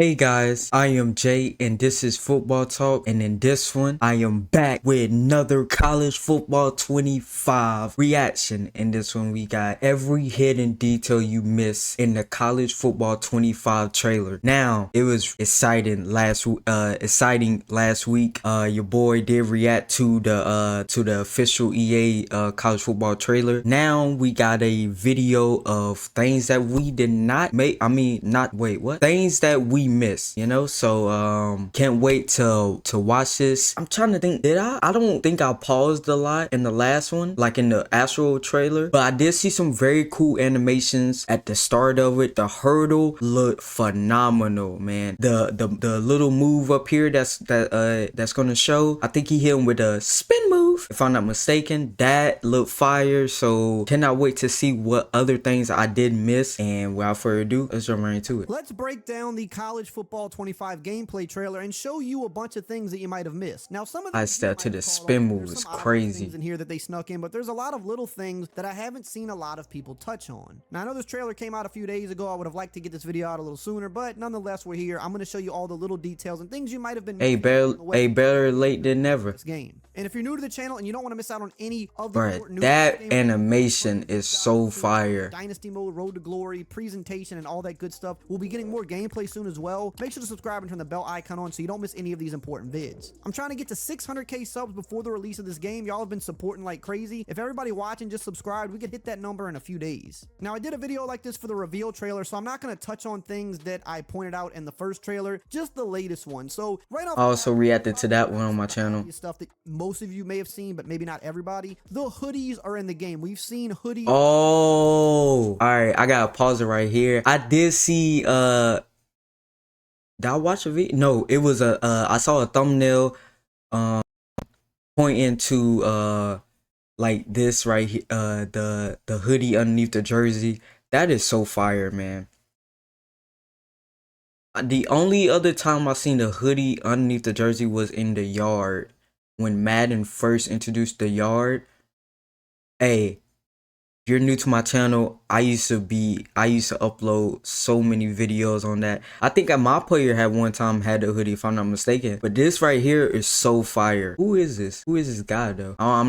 Hey guys, I am Jay and this is Football Talk, and in this one I am back with another College Football 25 reaction. In this one we got every hidden detail you missed in the College Football 25 trailer. Now, it was exciting last week. Your boy did react to the official EA College Football trailer. Now we got a video of things that we did not make. Things that we missed, so can't wait to watch this. I'm trying to think, I don't think I paused a lot in the last one, like in the actual trailer, but I did see some very cool animations at the start of it. The hurdle looked phenomenal, man. The little move up here that's gonna show, I think he hit him with a spin move, if I'm not mistaken. That looked fire, so cannot wait to see what other things I did miss. And without further ado, let's jump right into it. Let's break down the College Football 25 gameplay trailer and show you a bunch of things that you might have missed. Now, some of I stepped to the spin move is crazy in here that they snuck in, but there's a lot of little things that I haven't seen a lot of people touch on. Now, I know this trailer came out a few days ago. I would have liked to get this video out a little sooner, but nonetheless, we're here. I'm going to show you all the little details and things you might have been missing. Better late than never. This game. And if you're new to the channel and you don't want to miss out on any of the important news, that animation is so fire. Dynasty mode, road to glory, presentation, and all that good stuff. We'll be getting more gameplay soon as well. Make sure to subscribe and turn the bell icon on so you don't miss any of these important vids. I'm trying to get to 600k subs before the release of this game. Y'all have been supporting like crazy. If everybody watching just subscribed, we could hit that number in a few days. Now, I did a video like this for the reveal trailer, so I'm not going to touch on things that I pointed out in the first trailer, just the latest one. So right off, I also reacted to that one on my channel. Stuff that most of you may have seen, but maybe not everybody. The hoodies are in the game. We've seen hoodies. Oh, all right. I gotta pause it right here. I did see. Did I watch a video? No, it was I saw a thumbnail pointing to like this right here, the hoodie underneath the jersey. That is so fire, man. The only other time I seen the hoodie underneath the jersey was in the yard, when Madden first introduced the yard. Hey, if you're new to my channel, I used to upload so many videos on that. I think my player had one time had the hoodie, if I'm not mistaken. But this right here is so fire. Who is this? Who is this guy though? I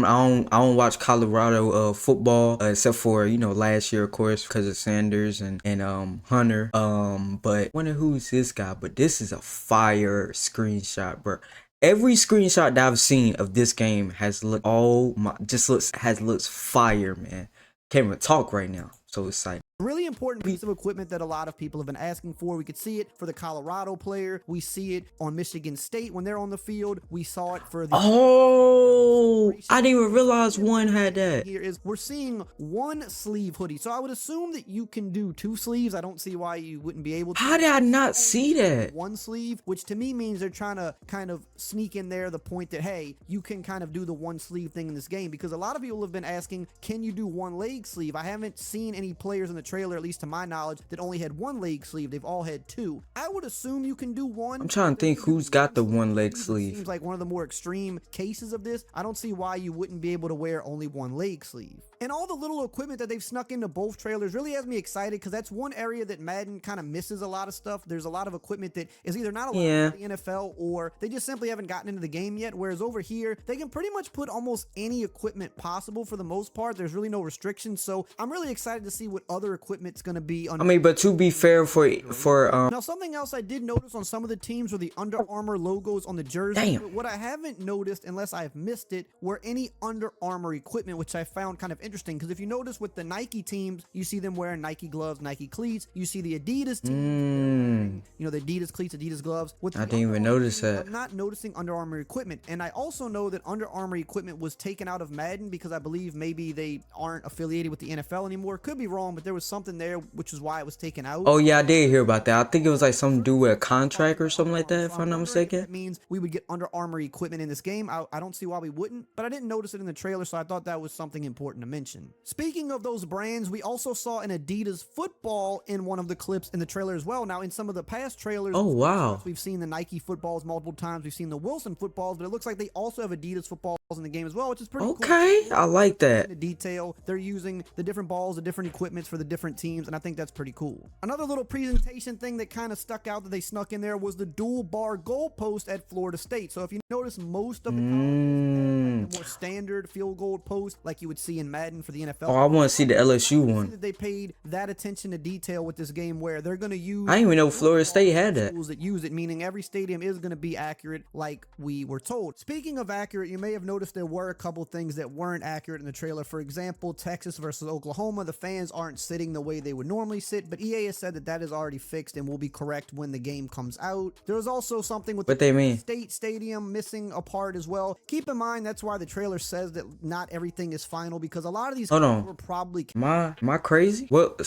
don't watch Colorado football except for, last year, of course, because of Sanders and Hunter. But wonder who's this guy. But this is a fire screenshot, bro. Every screenshot that I've seen of this game has looked looks fire, man. Can't even talk right now. So excited. Really important piece of equipment that a lot of people have been asking for. We could see it for the Colorado player. We see it on Michigan State when they're on the field. We saw it for the... Oh, I didn't even realize one had that. Here is, we're seeing one sleeve hoodie. So I would assume that you can do two sleeves. I don't see why you wouldn't be able to. How did I not see that? One sleeve, which to me means they're trying to kind of sneak in there the point that, hey, you can kind of do the one sleeve thing in this game, because a lot of people have been asking, can you do one leg sleeve? I haven't seen any players in the trailer, at least to my knowledge, that only had one leg sleeve. They've all had two. I would assume you can do one. I'm trying to think who's got the one leg sleeve. Seems like one of the more extreme cases of this. I don't see why you wouldn't be able to wear only one leg sleeve. And all the little equipment that they've snuck into both trailers really has me excited, because that's one area that Madden kind of misses a lot of stuff. There's a lot of equipment that is either not allowed in the NFL, or they just simply haven't gotten into the game yet. Whereas over here, they can pretty much put almost any equipment possible for the most part. There's really no restrictions. So I'm really excited to see what other equipment's going to be. But to be fair, now, something else I did notice on some of the teams were the Under Armour logos on the jersey. But what I haven't noticed, unless I've missed it, were any Under Armour equipment, which I found kind of interesting, because if you notice with the Nike teams, you see them wearing Nike gloves, Nike cleats. You see the Adidas team, the Adidas cleats, Adidas gloves. I didn't even notice that. I'm not noticing Under Armour equipment. And I also know that Under Armour equipment was taken out of Madden because I believe maybe they aren't affiliated with the NFL anymore. Could be wrong, but there was something there, which is why it was taken out. Oh yeah, I did hear about that. I think it was like something to do with a contract or something like that, if I'm not mistaken. That means we would get Under Armour equipment in this game. I don't see why we wouldn't, but I didn't notice it in the trailer, so I thought that was something important to mention. Speaking of those brands, we also saw an Adidas football in one of the clips in the trailer as well. Now, in some of the past trailers, oh wow, we've seen the Nike footballs multiple times. We've seen the Wilson footballs, but it looks like they also have Adidas football in the game as well, which is pretty cool. Okay, I like that. The detail, they're using the different balls, the different equipments for the different teams, and I think that's pretty cool. Another little presentation thing that kind of stuck out that they snuck in there was the dual bar goalpost at Florida State. So if you notice, most of the colleges have more standard field goal post like you would see in Madden for the NFL. Oh, I want to see the LSU one. They paid that attention to detail with this game where they're going to use. I didn't even know Florida State had that. Schools that use it, meaning every stadium is going to be accurate like we were told. Speaking of accurate, you may have noticed there were a couple things that weren't accurate in the trailer. For example, Texas versus Oklahoma, the fans aren't sitting the way they would normally sit, but EA has said that that is already fixed and will be correct when the game comes out. There was also something with what they mean State Stadium missing a part as well. Keep in mind that's why the trailer says that not everything is final, because a lot of these were probably am I crazy? What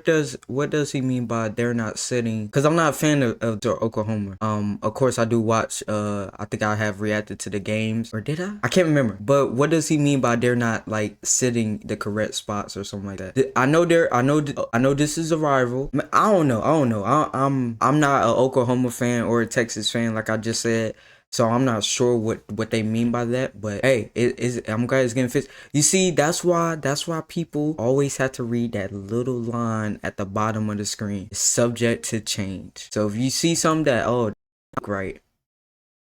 does he mean by they're not sitting? Because I'm not a fan of Oklahoma. Of course I do watch. I think I have reacted to the games, or did I? I can't remember. But what does he mean by they're not like sitting the correct spots or something like that? I know this is a rival. I don't know. I'm not an Oklahoma fan or a Texas fan, like I just said. So I'm not sure what they mean by that, but hey, I'm glad it's getting fixed. You see, that's why people always have to read that little line at the bottom of the screen. It's subject to change. So if you see something that great,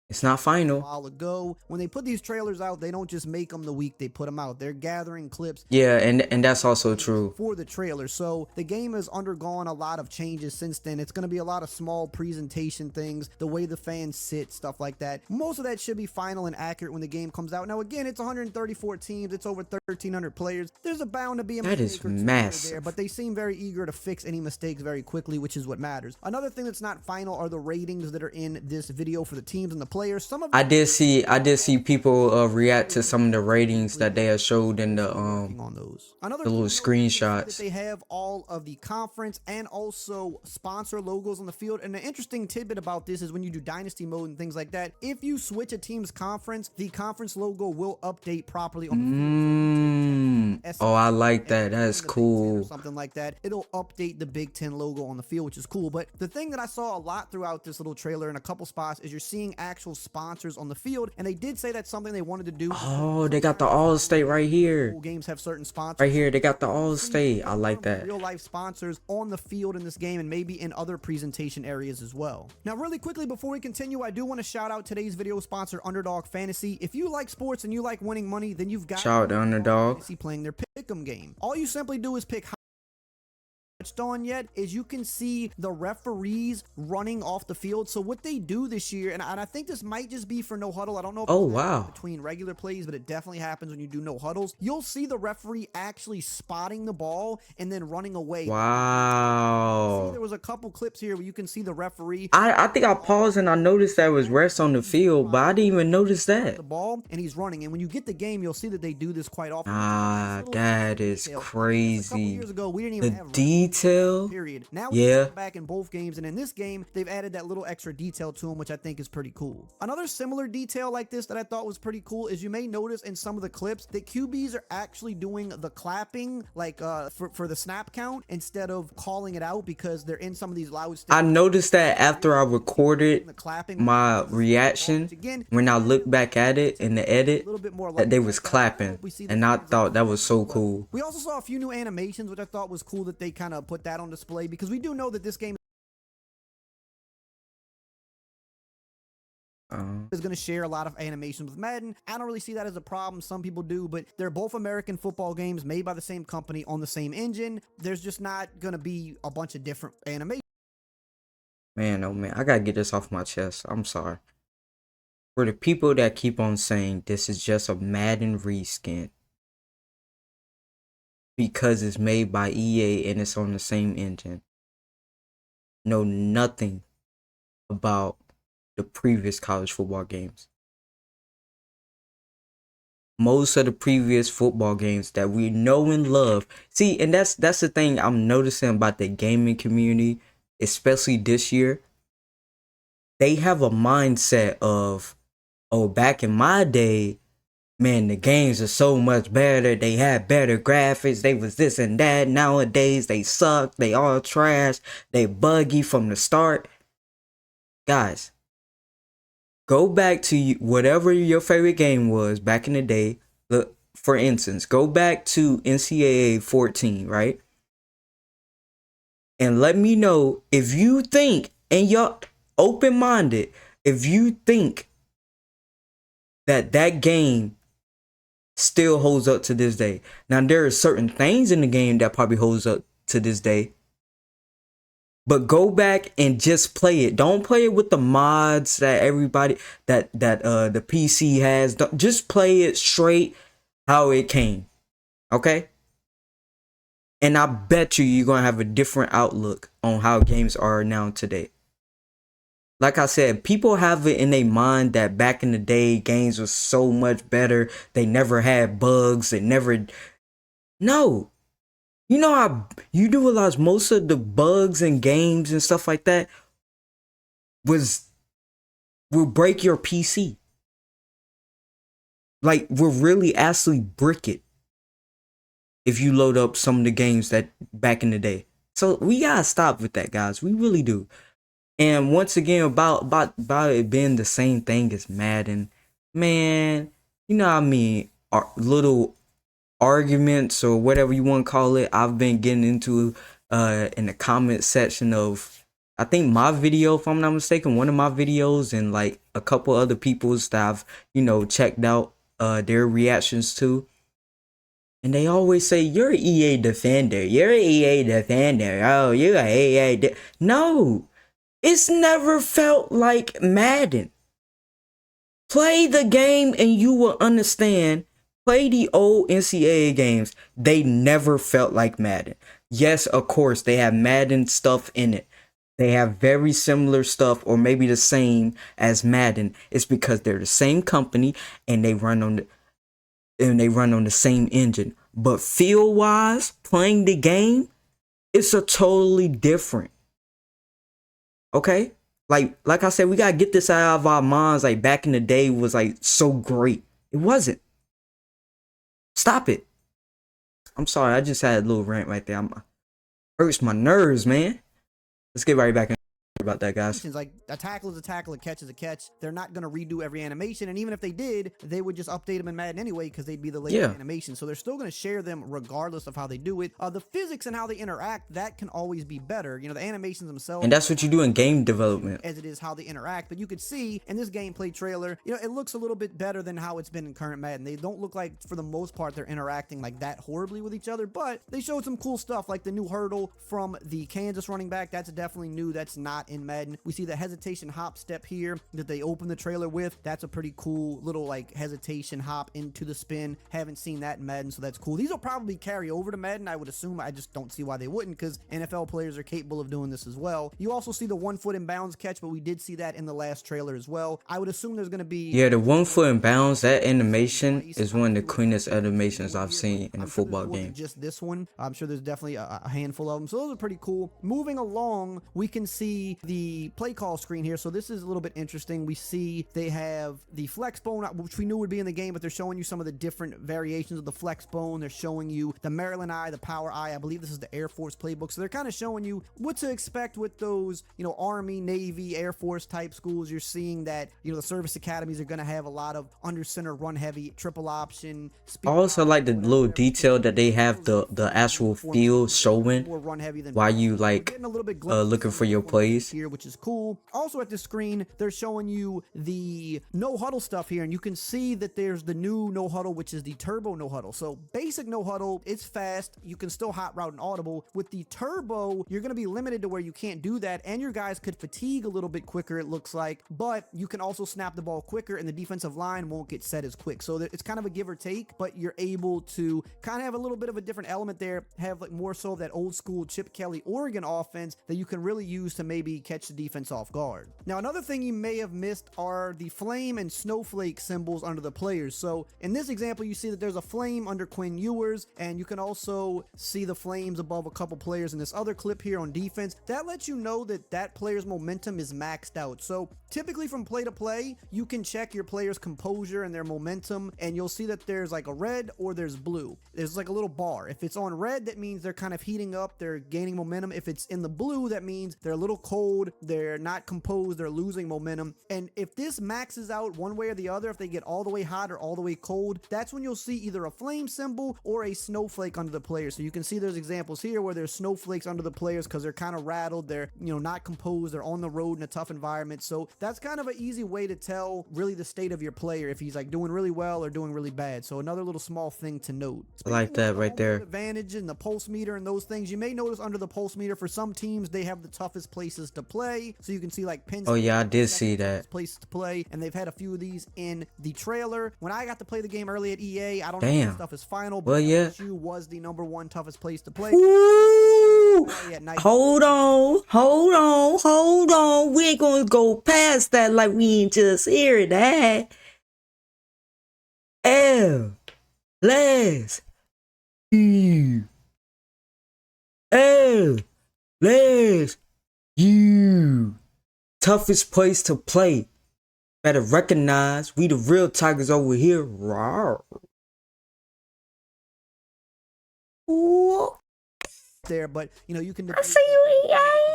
it's not final. A while ago, when they put these trailers out, they don't just make them the week they put them out. They're gathering clips. Yeah, and that's also true for the trailer. So the game has undergone a lot of changes since then. It's going to be a lot of small presentation things, the way the fans sit, stuff like that. Most of that should be final and accurate when the game comes out. Now again, it's 134 teams. It's over 1,300 players. There's a bound to be a mistake or two there, but they seem very eager to fix any mistakes very quickly, which is what matters. Another thing that's not final are the ratings that are in this video for the teams and the players. I did see people react to some of the ratings that they have showed in the little screenshots. They have all of the conference and also sponsor logos on the field. And the interesting tidbit about this is when you do dynasty mode and things like that, if you switch a team's conference, the conference logo will update properly on the field. Oh, I like that. That's cool. Something like that. It'll update the Big Ten logo on the field, which is cool. But the thing that I saw a lot throughout this little trailer in a couple spots is you're seeing actual sponsors on the field, and they did say that's something they wanted to do. Oh, they got the All-State right here. Games have certain sponsors right here. They got the All-State. I like that. Real life sponsors on the field in this game, and maybe in other presentation areas as well. Now, really quickly before we continue, I do want to shout out today's video sponsor, Underdog Fantasy. If you like sports and you like winning money, then you've got shout out to Underdog Fantasy playing their pick'em game. All you simply do is pick on yet is you can see the referees running off the field. So what they do this year, and I think this might just be for no huddle. I don't know if it's between regular plays, but it definitely happens when you do no huddles. You'll see the referee actually spotting the ball and then running away. Wow. See, there was a couple clips here where you can see the referee. I think I paused and I noticed there was refs on the field, but I didn't even notice that. The ball and he's running, and when you get the game, you'll see that they do this quite often. That is crazy. A couple years ago, we didn't even have detail. Period. Now we're back in both games, and in this game, they've added that little extra detail to them, which I think is pretty cool. Another similar detail like this that I thought was pretty cool is you may notice in some of the clips that QBs are actually doing the clapping, like for the snap count, instead of calling it out because they're in some of these loud stages. I noticed that after I recorded my reaction, when I look back at it in the edit, that they was clapping, and I thought that was so cool. We also saw a few new animations, which I thought was cool that they kind of put that on display, because we do know that this game is going to share a lot of animations with Madden. I don't really see that as a problem. Some people do, but they're both American football games made by the same company on the same engine. There's just not going to be a bunch of different animations. Man, oh man, I gotta get this off my chest. I'm sorry. For the people that keep on saying this is just a Madden reskin because it's made by EA and it's on the same engine, know nothing about the previous college football games. Most of the previous football games that we know and love. See, and that's the thing I'm noticing about the gaming community, especially this year. They have a mindset of, oh, back in my day, man, the games are so much better. They had better graphics. They was this and that. Nowadays, they suck. They all trash. They buggy from the start. Guys, Go back to whatever your favorite game was back in the day. Look, for instance, go back to NCAA 14, right? And let me know if you think, and you're open-minded, if you think that game still holds up to this day. Now, there are certain things in the game that probably holds up to this day. But go back and just play it. Don't play it with the mods that everybody that the PC has. Just play it straight how it came. Okay? And I bet you're gonna have a different outlook on how games are now today. Like I said, people have it in their mind that back in the day games was so much better. They never had bugs. They never. No. You know how you do realize most of the bugs in games and stuff like that will break your PC. Like, will really actually brick it if you load up some of the games that back in the day. So we gotta stop with that, guys. We really do. And once again, about it being the same thing as Madden, man, you know what I mean? Little arguments or whatever you want to call it, I've been getting into in the comment section of, I think my video, if I'm not mistaken, one of my videos, and like a couple other people's that I've checked out their reactions to. And they always say, you're an EA defender. You're an EA defender. Oh, you're an EA No, it's never felt like Madden. Play the game and you will understand. Play the old NCAA games. They never felt like Madden. Yes, of course, they have Madden stuff in it. They have very similar stuff, or maybe the same as Madden. It's because they're the same company and they run on the same engine. But feel-wise, playing the game, it's a totally different. Okay? Like I said, we gotta get this out of our minds. Like, back in the day was like so great. It wasn't. Stop it. I'm sorry, I just had a little rant right there. Hurts my nerves, man. Let's get right back in about that, guys. Like, a tackle is a tackle, a catch is a catch. They're not going to redo every animation, and even if they did, they would just update them in Madden anyway because they'd be the latest animation. So they're still going to share them regardless of how they do it. The physics and how they interact, that can always be better. The animations themselves. And that's what you do in game development. As it is how they interact. But you could see in this gameplay trailer, it looks a little bit better than how it's been in current Madden. They don't look like, for the most part, they're interacting like that horribly with each other, but they showed some cool stuff like the new hurdle from the Kansas running back. That's definitely new. That's not in Madden. We see the hesitation hop step here that they open the trailer with. That's a pretty cool little like hesitation hop into the spin. Haven't seen that in Madden, so that's cool. These will probably carry over to Madden, I would assume. I just don't see why they wouldn't, because NFL players are capable of doing this as well. You also see the 1 foot in bounds catch, but we did see that in the last trailer as well. I would assume there's going to be... Yeah, the 1 foot in bounds, that animation is one of the cleanest animations I've seen in a football game. Just this one. I'm sure there's definitely a handful of them, so those are pretty cool. Moving along, we can see the play call screen here. So this is a little bit interesting. We see they have the flex bone, which we knew would be in the game, but they're showing you some of the different variations of the flex bone. They're showing you the Maryland eye, the power eye. I believe this is the Air Force playbook. So they're kind of showing you what to expect with those, Army, Navy, Air Force type schools. You're seeing that, the service academies are going to have a lot of under center run heavy, triple option. I also like the little detail that they have the actual field showing while you looking for your plays here, which is cool. Also at the screen, they're showing you the no huddle stuff here, and you can see that there's the new no huddle, which is the turbo no huddle. So basic no huddle, it's fast. You can still hot route and audible. With the turbo, you're going to be limited to where you can't do that, and your guys could fatigue a little bit quicker, it looks like, but you can also snap the ball quicker, and the defensive line won't get set as quick. So it's kind of a give or take, but you're able to kind of have a little bit of a different element there, have like more so of that old school Chip Kelly Oregon offense that you can really use to maybe catch the defense off guard. Now, another thing you may have missed are the flame and snowflake symbols under the players. So in this example, you see that there's a flame under Quinn Ewers, and you can also see the flames above a couple players in this other clip here on defense. That lets you know that that player's momentum is maxed out. So typically from play to play, you can check your player's composure and their momentum, and you'll see that there's like a red or there's blue. There's like a little bar. If it's on red, that means they're kind of heating up, they're gaining momentum. If it's in the blue, that means they're a little cold cold, they're not composed, they're losing momentum. And if this maxes out one way or the other, if they get all the way hot or all the way cold, that's when you'll see either a flame symbol or a snowflake under the player. So you can see there's examples here where there's snowflakes under the players because they're kind of rattled, they're, you know, not composed, they're on the road in a tough environment. So that's kind of an easy way to tell really the state of your player, if he's like doing really well or doing really bad. So another little small thing to note. I like that right there. Advantage and the pulse meter and those things, you may notice under the pulse meter for some teams they have the toughest places to play. So you can see like Penn State. Oh yeah, I did see that. Places to play, and they've had a few of these in the trailer. When I got to play the game early at EA, I don't know if this stuff is final, but yeah, LSU was the #1 toughest place to play. Ooh, hold on. We ain't gonna go past that like we ain't just hear that. LSU. Toughest place to play. Better recognize we the real Tigers over here. Rawr. Ooh. There, but you know, you can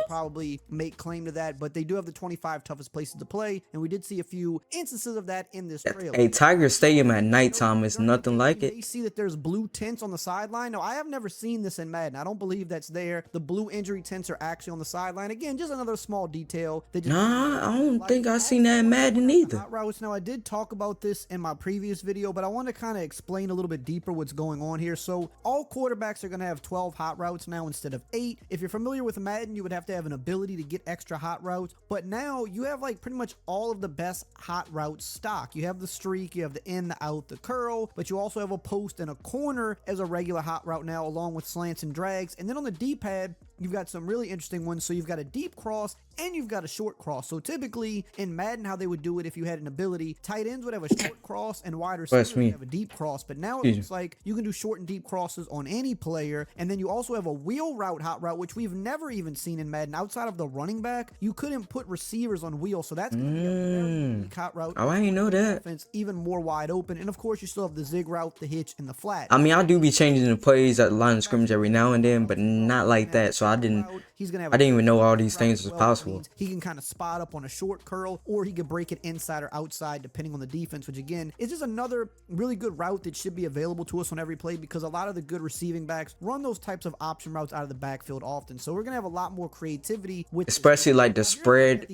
probably make claim to that, but they do have the 25 toughest places to play, and we did see a few instances of that in this trailer. Hey, Tiger Stadium at nighttime is nothing like it. You see that there's blue tents on the sideline. Now, I have never seen this in Madden. I don't believe that's there. The blue injury tents are actually on the sideline. Again, just another small detail. Nah, I don't think I seen that in Madden either. Hot routes. Now, I did talk about this in my previous video, but I want to kind of explain a little bit deeper what's going on here. So all quarterbacks are going to have 12 hot routes now instead of 8. If you're familiar with Madden, you would have to have an ability to get extra hot routes, but now you have like pretty much all of the best hot routes stock. You have the streak, you have the in, the out, the curl, but you also have a post and a corner as a regular hot route now, along with slants and drags. And then on the D-pad, you've got some really interesting ones. So you've got a deep cross and you've got a short cross. So typically in Madden, how they would do it, if you had an ability, tight ends would have a short cross and wide receivers would have a deep cross. But now it looks like you can do short and deep crosses on any player. And then you also have a wheel route hot route, which we've never even seen in Madden. Outside of the running back, you couldn't put receivers on wheels. So that's going to be a very unique hot route. Oh, I didn't know that. Offense even more wide open. And of course, you still have the zig route, the hitch, and the flat. I mean, I do be changing the plays at the line of scrimmage every now and then, but not like that. So I didn't even know all these things was possible. He can kind of spot up on a short curl, or he can break it inside or outside depending on the defense, which again is just another really good route that should be available to us on every play, because a lot of the good receiving backs run those types of option routes out of the backfield often. So we're gonna have a lot more creativity with, especially like the spread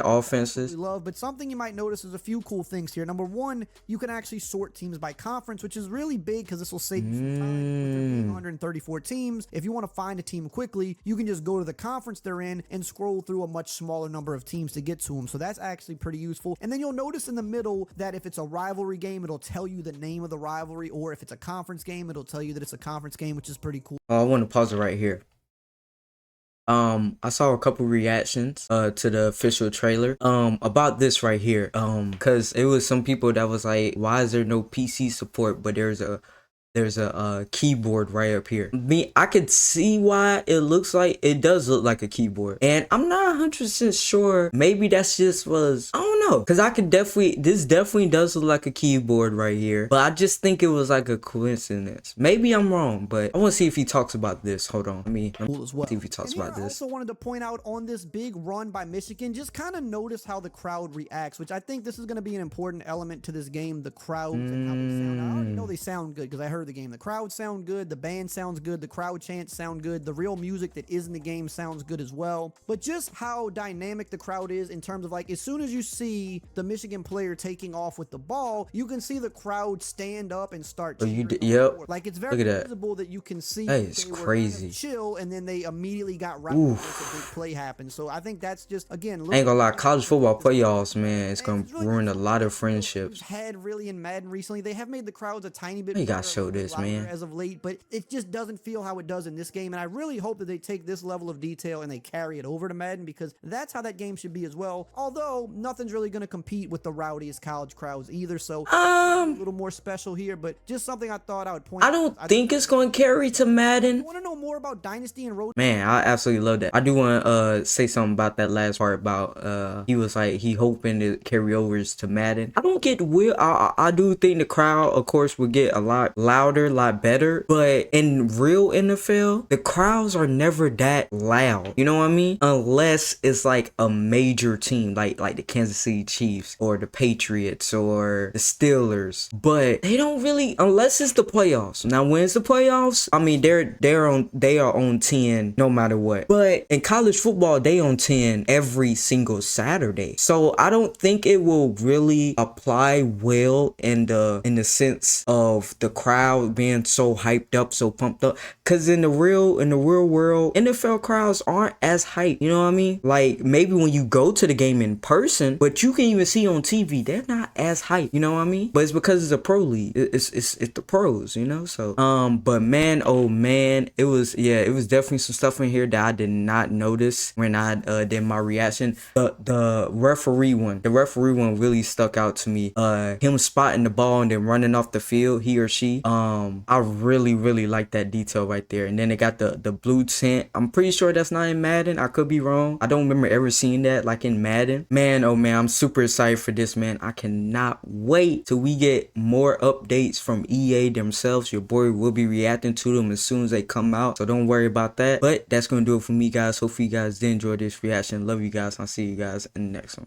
offenses. Love, but something you might notice is a few cool things here. Number one, you can actually sort teams by conference, which is really big because this will save you some time. With there being 134 teams, if you want to find a team quickly, you can just go to the conference they're in and scroll through a much smaller number of teams to get to them. So that's actually pretty useful. And then you'll notice in the middle that if it's a rivalry game, it'll tell you the name of the rivalry, or if it's a conference game, it'll tell you that it's a conference game, which is pretty cool. I want to pause it right here. I saw a couple reactions to the official trailer about this right here, because it was some people that was like, why is there no PC support, but there's a keyboard right up here. I could see why it looks like, it does look like a keyboard, and I'm not 100% sure. Maybe that's just was, I don't know, because I could this definitely does look like a keyboard right here, but I just think it was like a coincidence. Maybe I'm wrong, but I want to see if he talks about this. Hold on, let me see if he talks about this. I also wanted to point out on this big run by Michigan, just kind of notice how the crowd reacts, which I think this is going to be an important element to this game, the crowds and how they sound. I already know they sound good because I heard the game. The crowd sound good, the band sounds good, the crowd chants sound good, the real music that is in the game sounds good as well. But just how dynamic the crowd is in terms of, like, as soon as you see the Michigan player taking off with the ball, you can see the crowd stand up and start cheering. Like, it's very visible that you can see that is crazy. Chill, and then they immediately got right when a big play happened. So I think that's just, again, I ain't gonna lie, college football playoffs, man, it's gonna ruin a lot of friendships. Had really in Madden recently, they have made the crowds a tiny bit. You gotta show this, man. As of late, but it just doesn't feel how it does in this game, and I really hope that they take this level of detail and they carry it over to Madden, because that's how that game should be as well. Although nothing's really really going to compete with the rowdiest college crowds either. So a little more special here, but just something I thought I would point I don't think it's going to carry to Madden. Want to know more about Dynasty and Road? Man, I absolutely love that. I do want to say something about that last part about he was like he hoping to carry overs to Madden. I don't get weird. I do think the crowd, of course, will get a lot louder, a lot better. But in real NFL, the crowds are never that loud. You know what I mean? Unless it's like a major team, like the Kansas City Chiefs or the Patriots or the Steelers. But they don't really, unless it's the playoffs. Now, when it's the playoffs, I mean they are on 10 no matter what. But in college football, they on 10 every single Saturday. So I don't think it will really apply well in the sense of the crowd being so hyped up, so pumped up. Cause in the real world, NFL crowds aren't as hyped. You know what I mean? Like maybe when you go to the game in person, but you can even see on TV, they're not as hyped. You know what I mean? But it's because it's a pro league. It's the pros, you know? So but man, oh man, it was definitely some stuff in here that I did not notice when I did my reaction. The referee one really stuck out to me. Him spotting the ball and then running off the field, he or she. I really like that detail right there. And then they got the blue tint. I'm pretty sure that's not in Madden. I could be wrong. I don't remember ever seeing that like in Madden. Man, oh man, I'm super excited for this, man. I cannot wait till we get more updates from EA themselves. Your boy will be reacting to them as soon as they come out, so don't worry about that. But that's gonna do it for me, guys. Hopefully you guys did enjoy this reaction. Love you guys. I'll see you guys in the next one.